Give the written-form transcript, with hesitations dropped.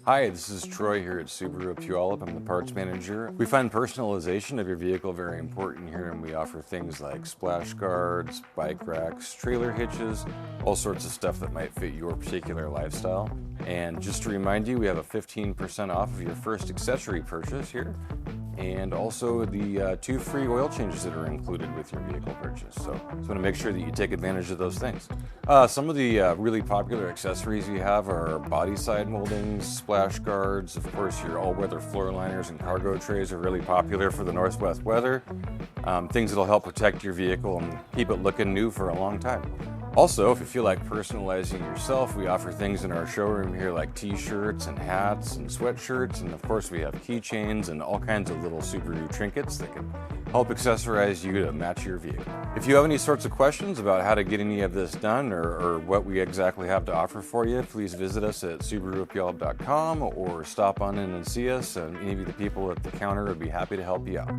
Hi, this is Troy here at Subaru Puyallup. I'm the parts manager. We find personalization of your vehicle very important here, and we offer things like splash guards, bike racks, trailer hitches, all sorts of stuff that might fit your particular lifestyle. And just to remind you, we have a 15% off of your first accessory purchase here, and also the 2 free oil changes that are included with your vehicle purchase. So just want to make sure that you take advantage of those things. Some of the really popular accessories we have are body side moldings, splash guards. Of course, your all-weather floor liners and cargo trays are really popular for the northwest weather. Things that'll help protect your vehicle and keep it looking new for a long time. Also, if you feel like personalizing yourself, we offer things in our showroom here like t-shirts and hats and sweatshirts, and of course we have keychains and all kinds of little Subaru trinkets that can help accessorize you to match your vehicle. If you have any sorts of questions about how to get any of this done or what we exactly have to offer for you, please visit us at SubaruPuyallup.com or stop on in and see us, and any of the people at the counter would be happy to help you out.